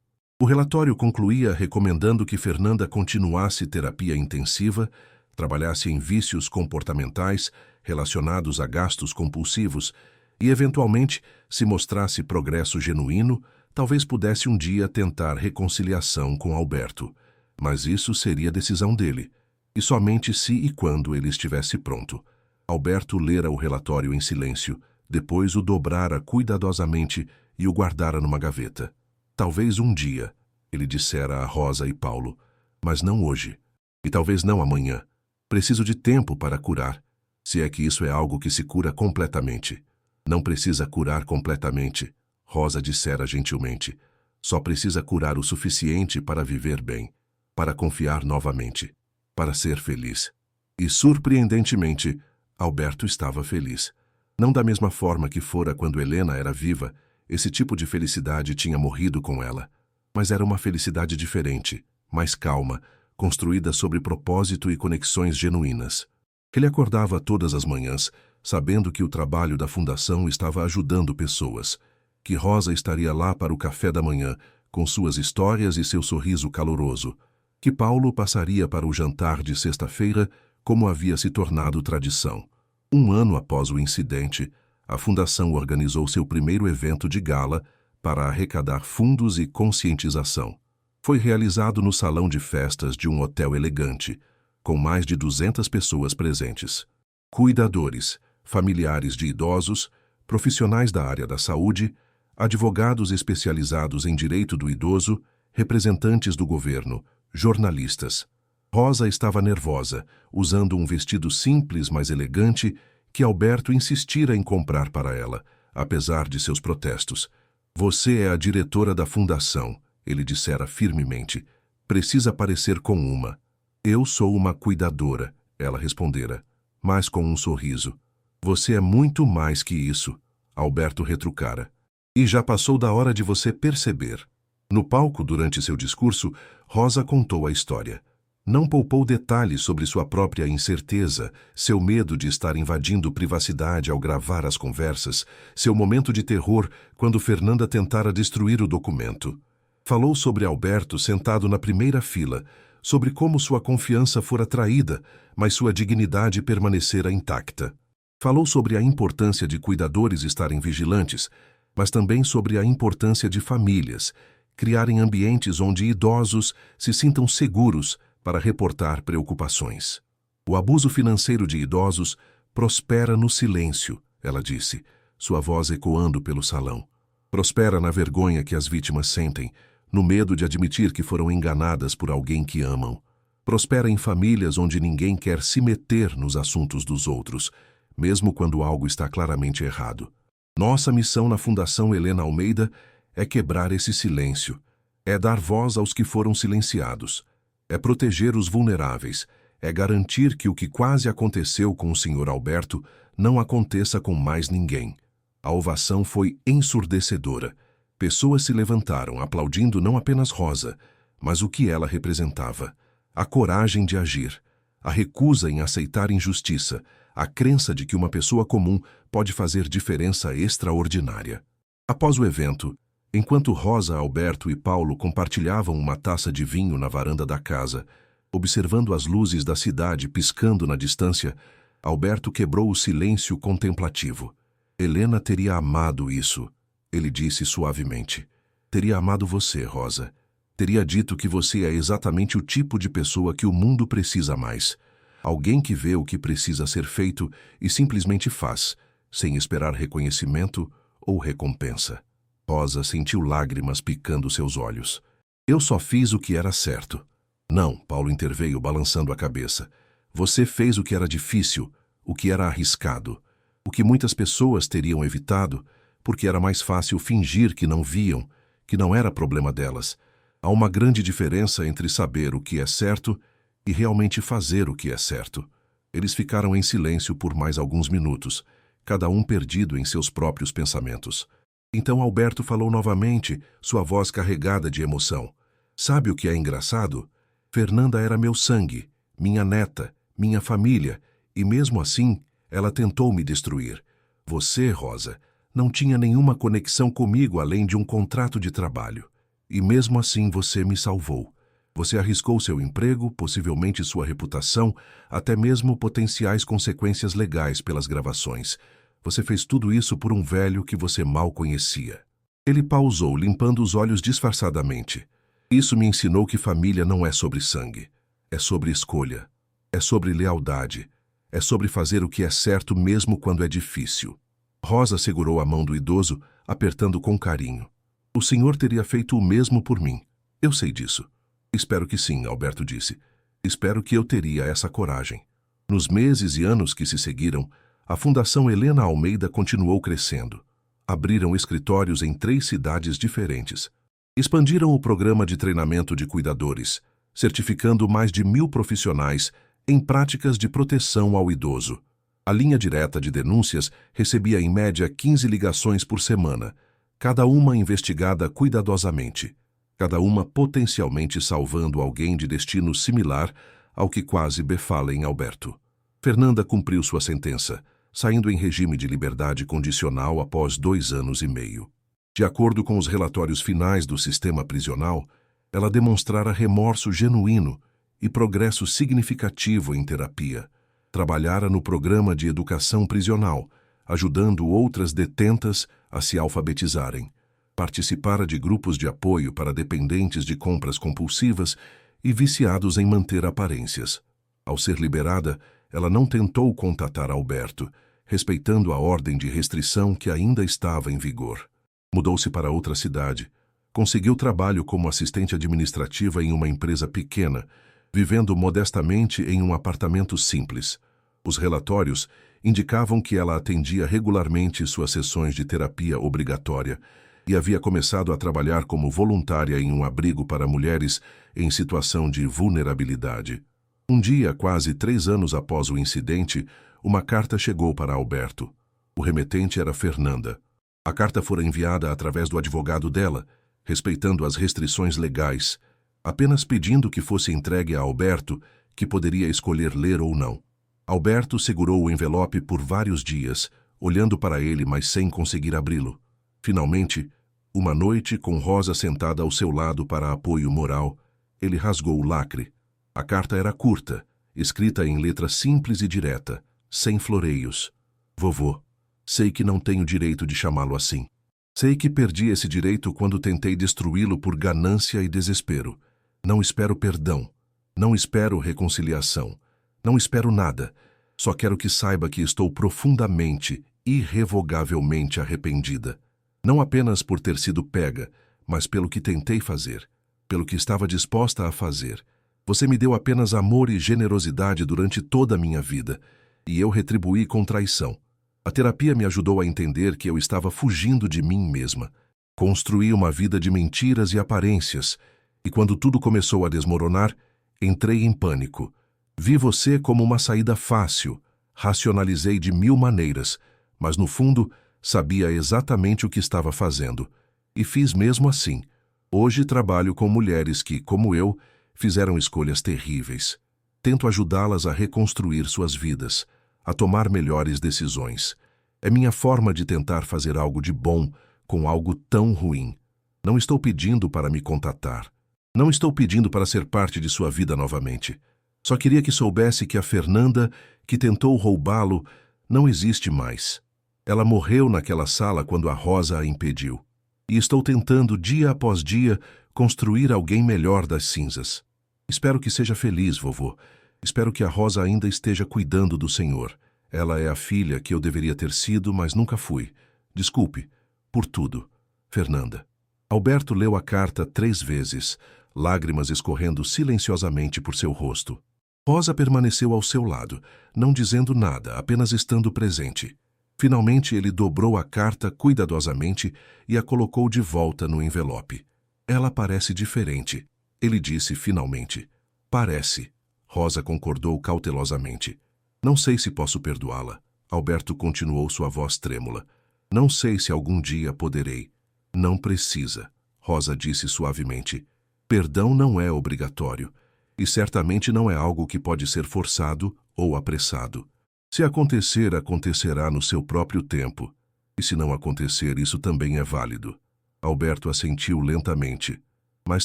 O relatório concluía recomendando que Fernanda continuasse terapia intensiva, trabalhasse em vícios comportamentais relacionados a gastos compulsivos e, eventualmente, se mostrasse progresso genuíno, talvez pudesse um dia tentar reconciliação com Alberto. Mas isso seria decisão dele, e somente se e quando ele estivesse pronto. Alberto lera o relatório em silêncio, depois o dobrara cuidadosamente e o guardara numa gaveta. Talvez um dia, ele dissera a Rosa e Paulo, mas não hoje. E talvez não amanhã. Preciso de tempo para curar, se é que isso é algo que se cura completamente. Não precisa curar completamente, Rosa dissera gentilmente. Só precisa curar o suficiente para viver bem, para confiar novamente, para ser feliz. E, surpreendentemente, Alberto estava feliz. Não da mesma forma que fora quando Helena era viva, esse tipo de felicidade tinha morrido com ela. Mas era uma felicidade diferente, mais calma, construída sobre propósito e conexões genuínas. Ele acordava todas as manhãs, sabendo que o trabalho da fundação estava ajudando pessoas, que Rosa estaria lá para o café da manhã, com suas histórias e seu sorriso caloroso, que Paulo passaria para o jantar de sexta-feira, como havia se tornado tradição. Um ano após o incidente, a fundação organizou seu primeiro evento de gala para arrecadar fundos e conscientização. Foi realizado no salão de festas de um hotel elegante, com mais de 200 pessoas presentes. Cuidadores, familiares de idosos, profissionais da área da saúde, advogados especializados em direito do idoso, representantes do governo, jornalistas. Rosa estava nervosa, usando um vestido simples, mas elegante, que Alberto insistira em comprar para ela, apesar de seus protestos. Você é a diretora da fundação, ele dissera firmemente. Precisa parecer com uma. Eu sou uma cuidadora, ela respondera, mas com um sorriso. Você é muito mais que isso, Alberto retrucara. E já passou da hora de você perceber. No palco, durante seu discurso, Rosa contou a história. Não poupou detalhes sobre sua própria incerteza, seu medo de estar invadindo privacidade ao gravar as conversas, seu momento de terror quando Fernanda tentara destruir o documento. Falou sobre Alberto sentado na primeira fila, sobre como sua confiança fora traída, mas sua dignidade permanecera intacta. Falou sobre a importância de cuidadores estarem vigilantes, mas também sobre a importância de famílias, criarem ambientes onde idosos se sintam seguros para reportar preocupações. O abuso financeiro de idosos prospera no silêncio, ela disse, sua voz ecoando pelo salão. Prospera na vergonha que as vítimas sentem, no medo de admitir que foram enganadas por alguém que amam. Prospera em famílias onde ninguém quer se meter nos assuntos dos outros, mesmo quando algo está claramente errado. Nossa missão na Fundação Helena Almeida é quebrar esse silêncio, é dar voz aos que foram silenciados, é proteger os vulneráveis, é garantir que o que quase aconteceu com o Sr. Alberto não aconteça com mais ninguém. A ovação foi ensurdecedora. Pessoas se levantaram, aplaudindo não apenas Rosa, mas o que ela representava. A coragem de agir, a recusa em aceitar injustiça, a crença de que uma pessoa comum pode fazer diferença extraordinária. Após o evento, enquanto Rosa, Alberto e Paulo compartilhavam uma taça de vinho na varanda da casa, observando as luzes da cidade piscando na distância, Alberto quebrou o silêncio contemplativo. Helena teria amado isso, ele disse suavemente. Teria amado você, Rosa. Teria dito que você é exatamente o tipo de pessoa que o mundo precisa mais. Alguém que vê o que precisa ser feito e simplesmente faz, sem esperar reconhecimento ou recompensa. Rosa sentiu lágrimas picando seus olhos. Eu só fiz o que era certo. Não, Paulo interveio, balançando a cabeça. Você fez o que era difícil, o que era arriscado, o que muitas pessoas teriam evitado, porque era mais fácil fingir que não viam, que não era problema delas. Há uma grande diferença entre saber o que é certo e realmente fazer o que é certo. Eles ficaram em silêncio por mais alguns minutos, cada um perdido em seus próprios pensamentos. Então Alberto falou novamente, sua voz carregada de emoção. Sabe o que é engraçado? Fernanda era meu sangue, minha neta, minha família, e mesmo assim, ela tentou me destruir. Você, Rosa, não tinha nenhuma conexão comigo além de um contrato de trabalho. E mesmo assim você me salvou. Você arriscou seu emprego, possivelmente sua reputação, até mesmo potenciais consequências legais pelas gravações. Você fez tudo isso por um velho que você mal conhecia. Ele pausou, limpando os olhos disfarçadamente. Isso me ensinou que família não é sobre sangue. É sobre escolha. É sobre lealdade. É sobre fazer o que é certo mesmo quando é difícil. Rosa segurou a mão do idoso, apertando com carinho. O senhor teria feito o mesmo por mim. Eu sei disso. Espero que sim, Alberto disse. Espero que eu teria essa coragem. Nos meses e anos que se seguiram, a Fundação Helena Almeida continuou crescendo. Abriram escritórios em 3 cidades diferentes. Expandiram o programa de treinamento de cuidadores, certificando mais de 1.000 profissionais em práticas de proteção ao idoso. A linha direta de denúncias recebia em média 15 ligações por semana, cada uma investigada cuidadosamente, cada uma potencialmente salvando alguém de destino similar ao que quase befala em Alberto. Fernanda cumpriu sua sentença, saindo em regime de liberdade condicional após 2 anos e meio. De acordo com os relatórios finais do sistema prisional, ela demonstrara remorso genuíno e progresso significativo em terapia. Trabalhara no programa de educação prisional, ajudando outras detentas a se alfabetizarem. Participara de grupos de apoio para dependentes de compras compulsivas e viciados em manter aparências. Ao ser liberada, ela não tentou contatar Alberto, respeitando a ordem de restrição que ainda estava em vigor. Mudou-se para outra cidade. Conseguiu trabalho como assistente administrativa em uma empresa pequena, vivendo modestamente em um apartamento simples. Os relatórios indicavam que ela atendia regularmente suas sessões de terapia obrigatória e havia começado a trabalhar como voluntária em um abrigo para mulheres em situação de vulnerabilidade. Um dia, quase 3 anos após o incidente, uma carta chegou para Alberto. O remetente era Fernanda. A carta fora enviada através do advogado dela, respeitando as restrições legais, apenas pedindo que fosse entregue a Alberto, que poderia escolher ler ou não. Alberto segurou o envelope por vários dias, olhando para ele, mas sem conseguir abri-lo. Finalmente, uma noite, com Rosa sentada ao seu lado para apoio moral, ele rasgou o lacre. A carta era curta, escrita em letra simples e direta, sem floreios. Vovô, sei que não tenho direito de chamá-lo assim. Sei que perdi esse direito quando tentei destruí-lo por ganância e desespero. Não espero perdão. Não espero reconciliação. Não espero nada. Só quero que saiba que estou profundamente, irrevogavelmente arrependida. Não apenas por ter sido pega, mas pelo que tentei fazer, pelo que estava disposta a fazer. Você me deu apenas amor e generosidade durante toda a minha vida, e eu retribuí com traição. A terapia me ajudou a entender que eu estava fugindo de mim mesma. Construí uma vida de mentiras e aparências, e quando tudo começou a desmoronar, entrei em pânico. Vi você como uma saída fácil, racionalizei de 1000 maneiras, mas no fundo sabia exatamente o que estava fazendo. E fiz mesmo assim. Hoje trabalho com mulheres que, como eu, fizeram escolhas terríveis. Tento ajudá-las a reconstruir suas vidas, a tomar melhores decisões. É minha forma de tentar fazer algo de bom com algo tão ruim. Não estou pedindo para me contatar. Não estou pedindo para ser parte de sua vida novamente. Só queria que soubesse que a Fernanda, que tentou roubá-lo, não existe mais. Ela morreu naquela sala quando a Rosa a impediu. E estou tentando, dia após dia, construir alguém melhor das cinzas. Espero que seja feliz, vovô. Espero que a Rosa ainda esteja cuidando do Senhor. Ela é a filha que eu deveria ter sido, mas nunca fui. Desculpe, por tudo. Fernanda. Alberto leu a carta 3 vezes, lágrimas escorrendo silenciosamente por seu rosto. Rosa permaneceu ao seu lado, não dizendo nada, apenas estando presente. Finalmente ele dobrou a carta cuidadosamente e a colocou de volta no envelope. Ela parece diferente, ele disse finalmente. Parece. Rosa concordou cautelosamente. Não sei se posso perdoá-la. Alberto continuou sua voz trêmula. Não sei se algum dia poderei. Não precisa, Rosa disse suavemente. Perdão não é obrigatório, e certamente não é algo que pode ser forçado ou apressado. Se acontecer, acontecerá no seu próprio tempo, e se não acontecer, isso também é válido. Alberto assentiu lentamente. Mas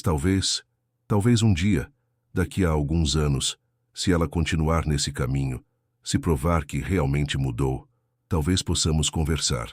talvez um dia, daqui a alguns anos, se ela continuar nesse caminho, se provar que realmente mudou, talvez possamos conversar.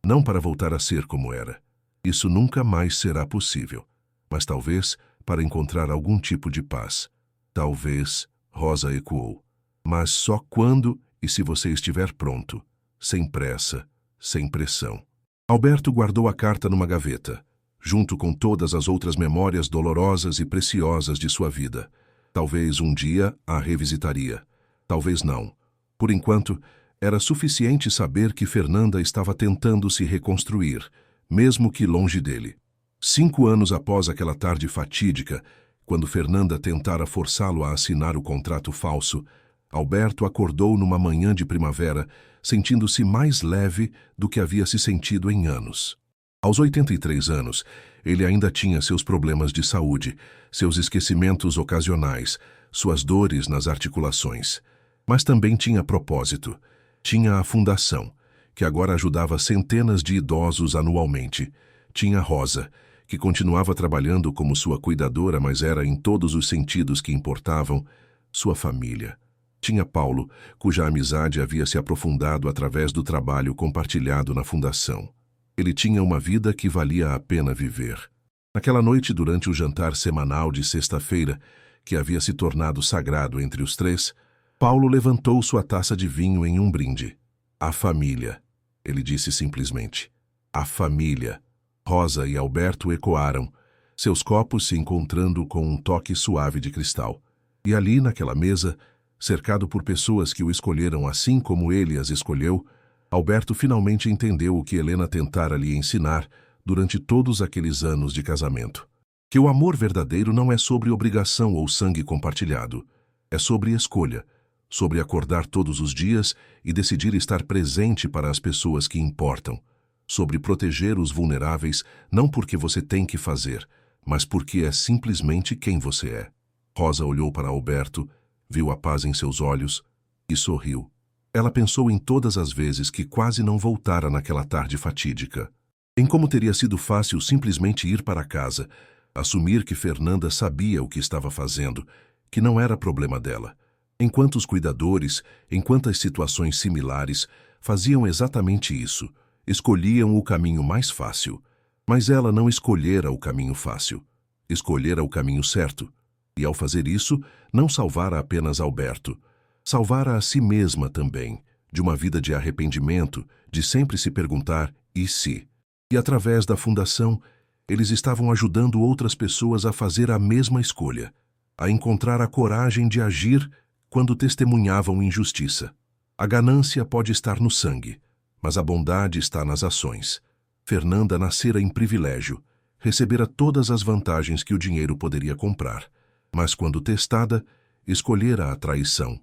Não para voltar a ser como era. Isso nunca mais será possível. Mas talvez para encontrar algum tipo de paz. Talvez, Rosa ecoou. Mas só quando e se você estiver pronto. Sem pressa, sem pressão. Alberto guardou a carta numa gaveta, junto com todas as outras memórias dolorosas e preciosas de sua vida. Talvez um dia a revisitaria. Talvez não. Por enquanto, era suficiente saber que Fernanda estava tentando se reconstruir, mesmo que longe dele. 5 anos após aquela tarde fatídica, quando Fernanda tentara forçá-lo a assinar o contrato falso, Alberto acordou numa manhã de primavera, sentindo-se mais leve do que havia se sentido em anos. Aos 83 anos, ele ainda tinha seus problemas de saúde, seus esquecimentos ocasionais, suas dores nas articulações. Mas também tinha propósito. Tinha a fundação, que agora ajudava centenas de idosos anualmente. Tinha Rosa, que continuava trabalhando como sua cuidadora, mas era em todos os sentidos que importavam, sua família. Tinha Paulo, cuja amizade havia se aprofundado através do trabalho compartilhado na fundação. Ele tinha uma vida que valia a pena viver. Naquela noite, durante o jantar semanal de sexta-feira, que havia se tornado sagrado entre os três, Paulo levantou sua taça de vinho em um brinde. A família, ele disse simplesmente. A família. Rosa e Alberto ecoaram, seus copos se encontrando com um toque suave de cristal. E ali, naquela mesa, cercado por pessoas que o escolheram assim como ele as escolheu, Alberto finalmente entendeu o que Helena tentara lhe ensinar durante todos aqueles anos de casamento. Que o amor verdadeiro não é sobre obrigação ou sangue compartilhado. É sobre escolha, sobre acordar todos os dias e decidir estar presente para as pessoas que importam, sobre proteger os vulneráveis não porque você tem que fazer, mas porque é simplesmente quem você é. Rosa olhou para Alberto, viu a paz em seus olhos e sorriu. Ela pensou em todas as vezes que quase não voltara naquela tarde fatídica. Em como teria sido fácil simplesmente ir para casa, assumir que Fernanda sabia o que estava fazendo, que não era problema dela. Enquanto os cuidadores, em quantas situações similares, faziam exatamente isso, escolhiam o caminho mais fácil. Mas ela não escolhera o caminho fácil, escolhera o caminho certo. E ao fazer isso, não salvara apenas Alberto, salvara a si mesma também, de uma vida de arrependimento, de sempre se perguntar, e se? E através da fundação, eles estavam ajudando outras pessoas a fazer a mesma escolha, a encontrar a coragem de agir quando testemunhavam injustiça. A ganância pode estar no sangue, mas a bondade está nas ações. Fernanda nascera em privilégio, recebera todas as vantagens que o dinheiro poderia comprar, mas quando testada, escolhera a traição.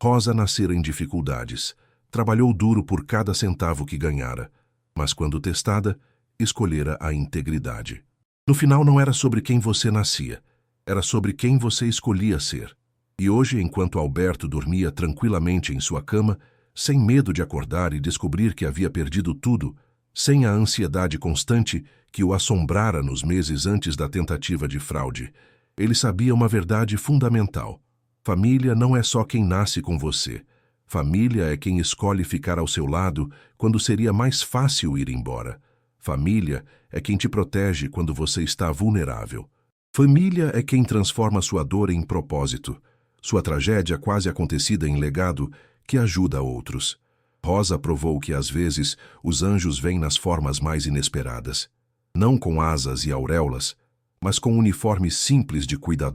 Rosa nascera em dificuldades, trabalhou duro por cada centavo que ganhara, mas quando testada, escolhera a integridade. No final não era sobre quem você nascia, era sobre quem você escolhia ser. E hoje, enquanto Alberto dormia tranquilamente em sua cama, sem medo de acordar e descobrir que havia perdido tudo, sem a ansiedade constante que o assombrara nos meses antes da tentativa de fraude, ele sabia uma verdade fundamental. Família não é só quem nasce com você. Família é quem escolhe ficar ao seu lado quando seria mais fácil ir embora. Família é quem te protege quando você está vulnerável. Família é quem transforma sua dor em propósito, sua tragédia quase acontecida em legado que ajuda outros. Rosa provou que às vezes os anjos vêm nas formas mais inesperadas, não com asas e auréolas, mas com um uniforme simples de cuidador.